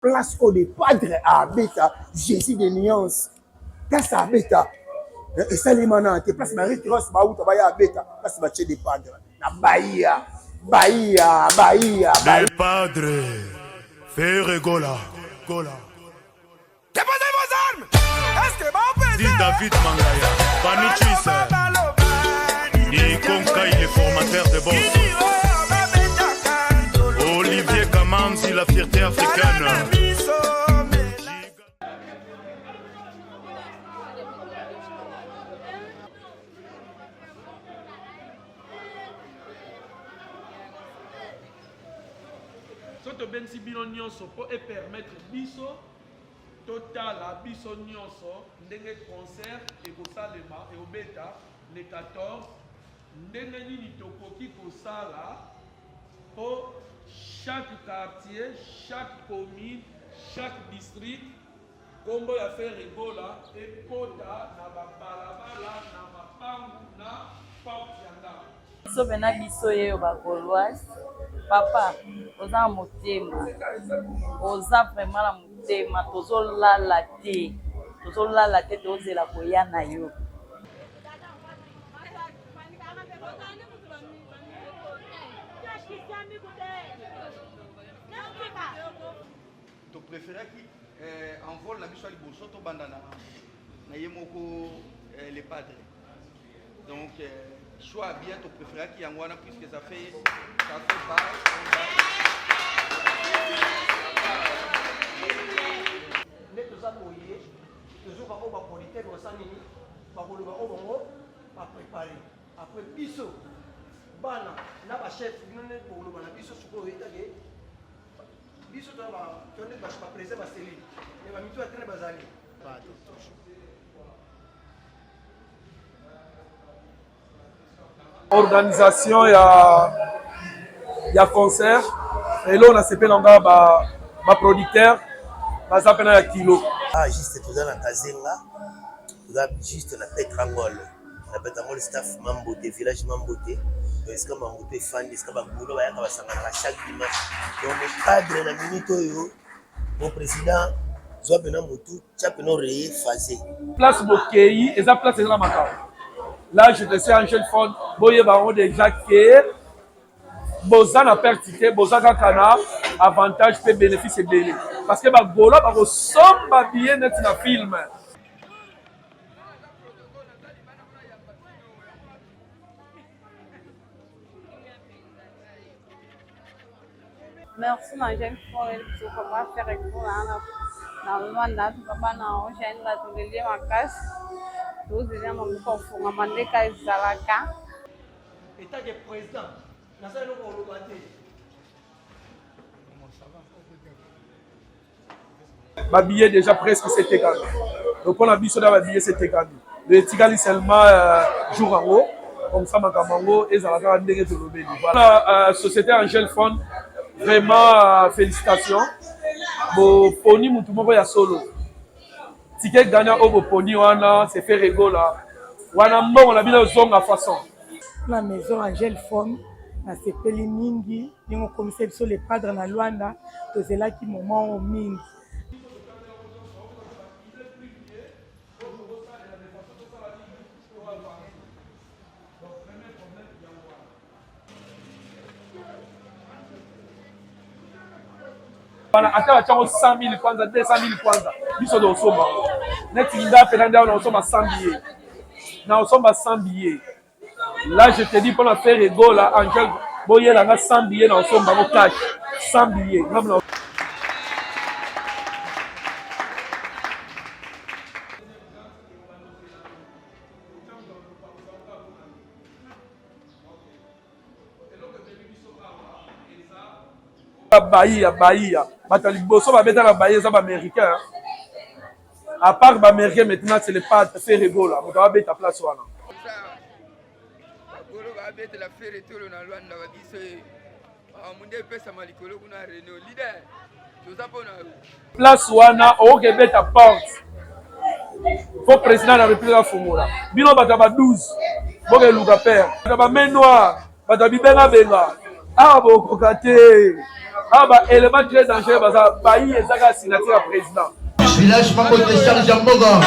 Place au des padres à Beta, Jésus de nuances. Place à Beta. Et ça, les manantes, place Marie-Thérèse, Baouta, Baya, Beta, place Mathieu des padres. La Bahia, Bahia, Bahia, Bahia. Des padres, Ferregola, Gola. Déposez vos armes! Est-ce que vous dit David Mangaya, Panichis, Nikonka, il est formateur de boss. Olivier Kamanzi, la fierté africaine. Soto bensi bino nyonso po e permettre biso total à biso nyonso ndenge concert et kosalema et obeta le 14 ndenge nini tokoki kosala po chaque quartier, chaque commune, chaque district kombo ya Ferregola et kota na babalabala na mapangu na porte ya ndako. So bena biso yeyo bagoloise papa oza motema oza vraiment na motema tozolala te tozela koya na yo. Tu préférais qui en vol la biso liboso to bandana na yemoko les padres. Donc choix bien tu préférais qui en wana puisque ça fait pas les deux amoyés toujours ba oba politique au sanini ba koloba obongo ba préparer après biso bana na ba chef none koloba na biso suko etage biso to ba tonne ba président ba seli et ba mitu atene bazali ba organisation ya concert et là on a sepé nanga ba producteur baza pena ya kilo juste toza na Kazenga toza juste na Petrangol staff Mambote village Mambote est-ce que Mambote fan est-ce que bagolo bayaka basangana chaque dimanche donc le cadre na minute oyo mon président zwa pena motu tia pena reye phasé place Bokei eza place eza na makao. Là, je te sais en jeune fond, boye baron déjà que boza na pertité, boza kana avantage pe bénéfice et belé. Parce que ba gola ba ressemble bien net na film. Merci na jeune fond sur comment faire avec vous na Rwanda papa na jeune la tulilie makasi. Tozela mamiko funga mandeka ezalaka état de président na ça eloko oloba te Ba billet déjà presque c'était quand donc on a biso da ba billet c'était quand le tikali seulement jour en haut comme ça makamango ezalaka ndenge tolobeli voilà société Angel Fund vraiment félicitations bo poni mutu moko ya solo ticket gagnant au Boponi wana c'est Ferregola wana mbongo na bila zonga façon la maison Angel Fond na sepeli mingi ningo commissaire biso les padres na Luanda tozela ki moment mingi bana ata bachango 100 000 kwanza 200 000 kwanza biso do osomba neti nda pena nda na osomba 100 billets na osomba 100 billets là je te dis pour la faire Gola Angel boye la 100 billets na osomba mo cash 100 billets ngam na Bahia batali boso ba beta na Bahia za ba américain à part ba américain maintenant c'est le pas Ferregola on va beta place wana golo ba beta la fere tolo na Luanda ba biso munde pesa malikolo kuna Reno leader toza pona place wana o ke beta porte fo président na république fungola bino bata ba 12 boke luka père bata ba main noire bata bibenga benga ah boko kate Ah bah élément très dangereux parce que Bailly est signature président. Village Mambote Charles Jamboga.